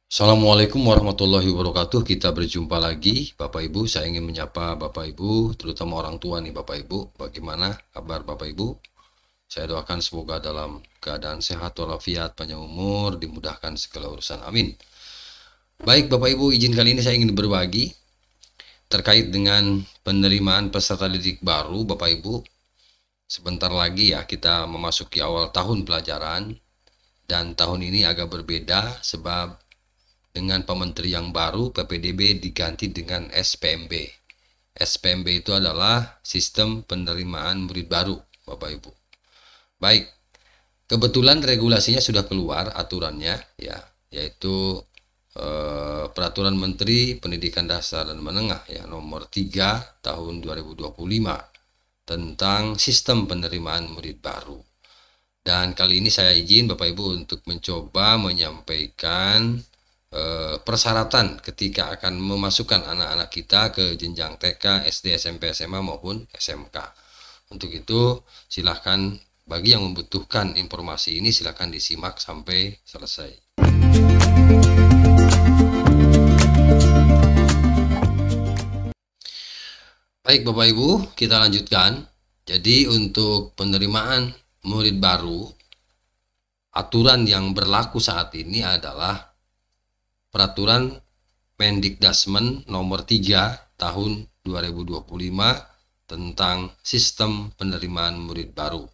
Assalamualaikum warahmatullahi wabarakatuh. Kita berjumpa lagi, Bapak Ibu. Saya ingin menyapa Bapak Ibu, terutama orang tua nih Bapak Ibu. Bagaimana kabar Bapak Ibu? Saya doakan semoga dalam keadaan sehat walafiat, panjang umur, dimudahkan segala urusan. Amin. Baik Bapak Ibu, izin kali ini saya ingin berbagi terkait dengan penerimaan peserta didik baru Bapak Ibu. Sebentar lagi ya kita memasuki awal tahun pelajaran, dan tahun ini agak berbeda sebab dengan pementeri yang baru, PPDB diganti dengan SPMB. SPMB itu adalah sistem penerimaan murid baru, Bapak Ibu. Baik, kebetulan regulasinya sudah keluar aturannya, ya, yaitu Peraturan Menteri Pendidikan Dasar dan Menengah ya nomor 3 tahun 2025 tentang sistem penerimaan murid baru. Dan kali ini saya izin Bapak Ibu untuk mencoba menyampaikan persyaratan ketika akan memasukkan anak-anak kita ke jenjang TK, SD, SMP, SMA maupun SMK. Untuk itu silahkan bagi yang membutuhkan informasi ini silahkan disimak sampai selesai. Baik Bapak Ibu, kita lanjutkan. Jadi untuk penerimaan murid baru, aturan yang berlaku saat ini adalah Peraturan Mendikdasmen nomor 3 tahun 2025 tentang sistem penerimaan murid baru.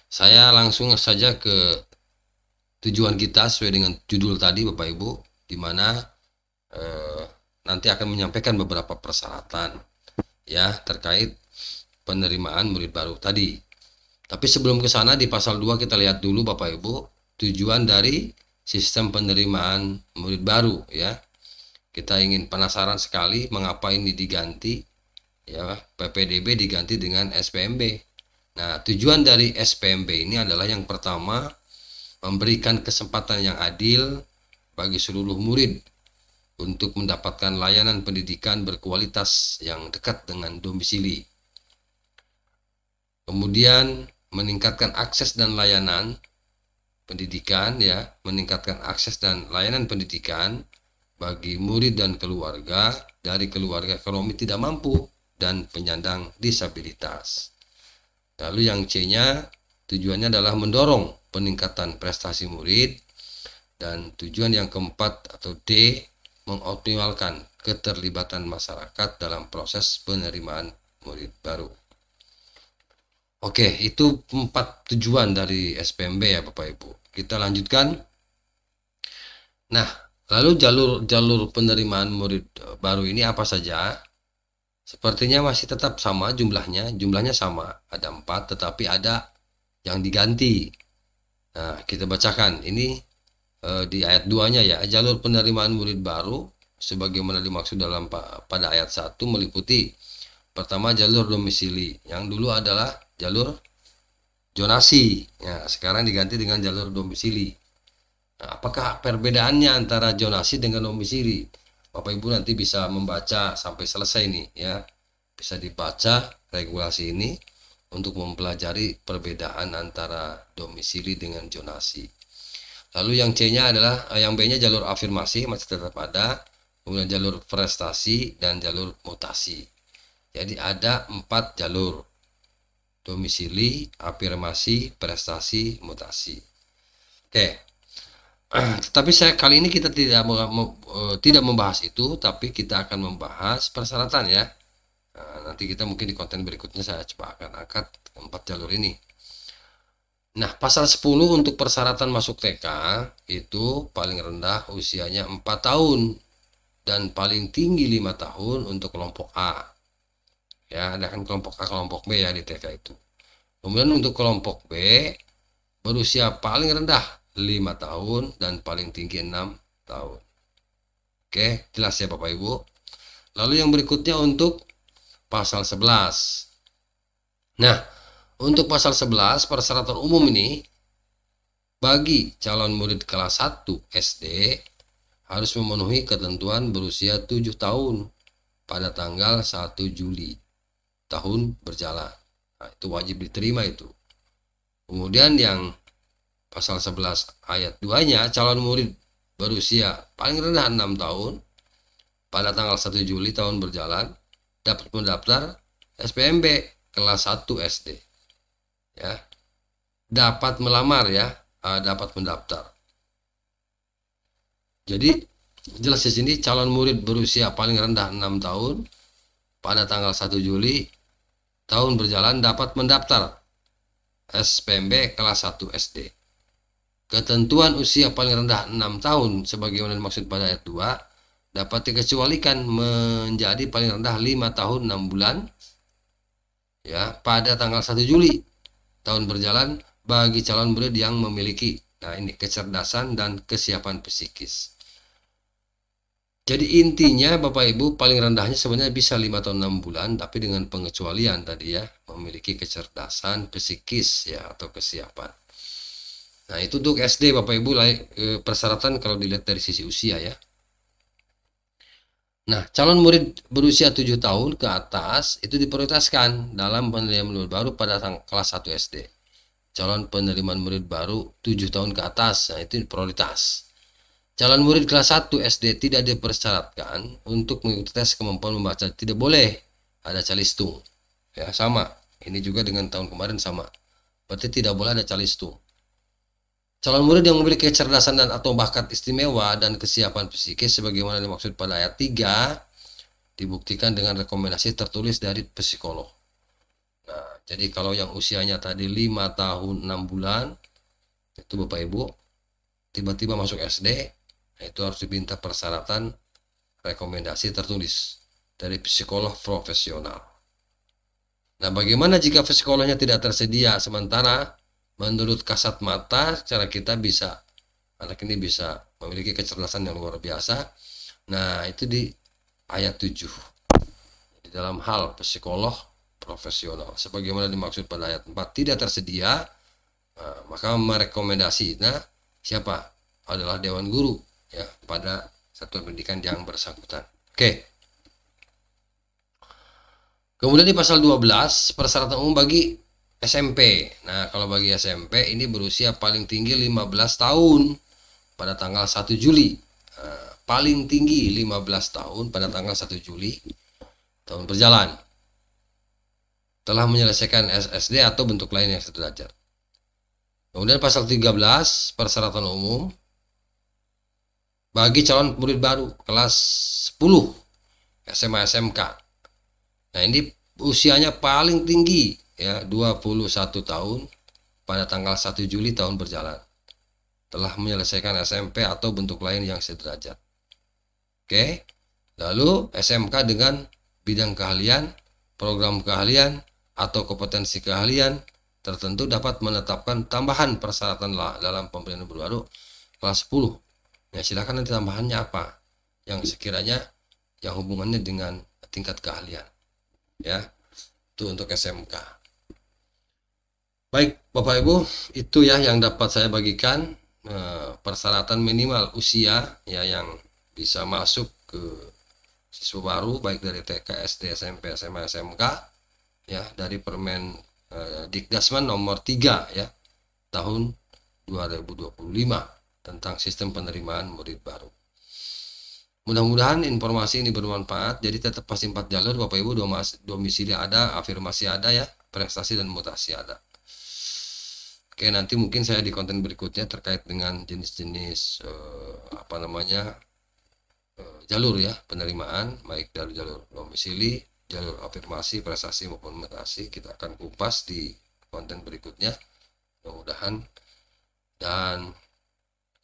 Saya langsung saja ke tujuan kita sesuai dengan judul tadi Bapak Ibu, di mana nanti akan menyampaikan beberapa persyaratan ya terkait penerimaan murid baru tadi. Tapi sebelum ke sana di pasal 2 kita lihat dulu Bapak Ibu tujuan dari sistem penerimaan murid baru ya. Kita ingin penasaran sekali mengapa ini diganti ya, PPDB diganti dengan SPMB. Nah, tujuan dari SPMB ini adalah yang pertama memberikan kesempatan yang adil bagi seluruh murid untuk mendapatkan layanan pendidikan berkualitas yang dekat dengan domisili. Kemudian meningkatkan akses dan layanan pendidikan ya, meningkatkan akses dan layanan pendidikan bagi murid dan keluarga dari keluarga ekonomi tidak mampu dan penyandang disabilitas. Lalu yang C-nya tujuannya adalah mendorong peningkatan prestasi murid, dan tujuan yang keempat atau D mengoptimalkan keterlibatan masyarakat dalam proses penerimaan murid baru. Oke, itu 4 tujuan dari SPMB ya Bapak Ibu. Kita lanjutkan. Nah, lalu jalur penerimaan murid baru ini apa saja? Sepertinya masih tetap sama jumlahnya sama, ada 4, tetapi ada yang diganti. Nah, kita bacakan ini di ayat 2-nya ya. Jalur penerimaan murid baru sebagaimana dimaksud dalam pada ayat 1 meliputi pertama jalur domisili, yang dulu adalah jalur zonasi. Ya, sekarang diganti dengan jalur domisili. Nah, apakah perbedaannya antara zonasi dengan domisili? Bapak Ibu nanti bisa membaca sampai selesai nih ya. Bisa dibaca regulasi ini untuk mempelajari perbedaan antara domisili dengan zonasi. Lalu yang C-nya adalah yang B-nya jalur afirmasi masih tetap ada, kemudian jalur prestasi dan jalur mutasi. Jadi ada 4 jalur: domisili, afirmasi, prestasi, mutasi. Oke. Tapi kali ini kita tidak membahas itu, tapi kita akan membahas persyaratan ya. Nah, nanti kita mungkin di konten berikutnya saya coba akan angkat 4 jalur ini. Nah, pasal 10 untuk persyaratan masuk TK itu paling rendah usianya 4 tahun dan paling tinggi 5 tahun untuk kelompok A. Ya, ada kan kelompok A, kelompok B ya di TK itu. Kemudian untuk kelompok B berusia paling rendah 5 tahun dan paling tinggi 6 tahun. Oke, jelas ya Bapak Ibu. Lalu yang berikutnya untuk pasal 11. Nah, untuk pasal 11 persyaratan umum ini bagi calon murid kelas 1 SD harus memenuhi ketentuan berusia 7 tahun pada tanggal 1 Juli tahun berjalan. Nah, itu wajib diterima itu. Kemudian yang pasal 11 ayat 2-nya, calon murid berusia paling rendah 6 tahun pada tanggal 1 Juli tahun berjalan dapat mendaftar SPMB kelas 1 SD. Ya. Dapat melamar ya, dapat mendaftar. Jadi jelas di sini calon murid berusia paling rendah 6 tahun pada tanggal 1 Juli tahun berjalan dapat mendaftar SPMB kelas 1 SD. Ketentuan usia paling rendah 6 tahun sebagaimana dimaksud pada ayat 2 dapat dikecualikan menjadi paling rendah 5 tahun 6 bulan ya pada tanggal 1 Juli tahun berjalan bagi calon murid yang memiliki ini kecerdasan dan kesiapan psikis. Jadi intinya Bapak Ibu paling rendahnya sebenarnya bisa 5 tahun 6 bulan tapi dengan pengecualian tadi ya, memiliki kecerdasan psikis ya atau kesiapan. Nah, itu untuk SD Bapak Ibu persyaratan kalau dilihat dari sisi usia ya. Nah, calon murid berusia 7 tahun ke atas itu diprioritaskan dalam penerimaan murid baru pada kelas 1 SD. Calon penerimaan murid baru 7 tahun ke atas, nah itu prioritas. Calon murid kelas 1 SD tidak dipersyaratkan untuk mengikuti tes kemampuan membaca, tidak boleh ada calistung. Ya, sama. Ini juga dengan tahun kemarin sama. Berarti tidak boleh ada calistung. Calon murid yang memiliki kecerdasan dan atau bakat istimewa dan kesiapan psikis sebagaimana dimaksud pada ayat 3 dibuktikan dengan rekomendasi tertulis dari psikolog. Nah, jadi kalau yang usianya tadi 5 tahun 6 bulan itu Bapak Ibu tiba-tiba masuk SD, itu harus diminta persyaratan rekomendasi tertulis dari psikolog profesional. Nah, bagaimana jika psikolognya tidak tersedia sementara menurut kasat mata cara kita bisa anak ini bisa memiliki kecerdasan yang luar biasa. Nah, itu di ayat 7 di dalam hal psikolog profesional sebagaimana dimaksud pada ayat 4 tidak tersedia, maka merekomendasi siapa adalah dewan guru ya pada satuan pendidikan yang bersangkutan. Oke. Kemudian di pasal 12 persyaratan umum bagi SMP. Nah, kalau bagi SMP ini berusia paling tinggi 15 tahun pada tanggal 1 Juli. Paling tinggi 15 tahun pada tanggal 1 Juli tahun berjalan. Telah menyelesaikan SSD atau bentuk lain yang sederajat. Kemudian pasal 13 persyaratan umum bagi calon murid baru kelas 10 SMA SMK. Nah, ini usianya paling tinggi ya 21 tahun pada tanggal 1 Juli tahun berjalan. Telah menyelesaikan SMP atau bentuk lain yang sederajat. Oke. Lalu SMK dengan bidang keahlian, program keahlian atau kompetensi keahlian tertentu dapat menetapkan tambahan persyaratan dalam pemberian baru kelas 10. Ya, silakan nanti tambahannya apa yang sekiranya yang hubungannya dengan tingkat keahlian. Ya. Itu untuk SMK. Baik Bapak Ibu, itu ya yang dapat saya bagikan persyaratan minimal usia ya yang bisa masuk ke siswa baru baik dari TK, SD, SMP, SMA, SMK ya dari Permen Dikdasman nomor 3 ya tahun 2025 tentang sistem penerimaan murid baru. Mudah-mudahan informasi ini bermanfaat. Jadi tetap pasti 4 jalur Bapak Ibu, domisili ada, afirmasi ada ya, prestasi dan mutasi ada. Oke, nanti mungkin saya di konten berikutnya terkait dengan jenis-jenis jalur ya penerimaan baik dari jalur domisili, jalur afirmasi, prestasi maupun mutasi kita akan kupas di konten berikutnya. Mudah-mudahan dan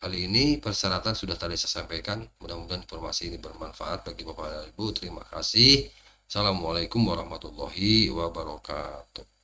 kali ini persyaratan sudah tadi saya sampaikan. Mudah-mudahan informasi ini bermanfaat bagi Bapak dan Ibu. Terima kasih. Assalamualaikum warahmatullahi wabarakatuh.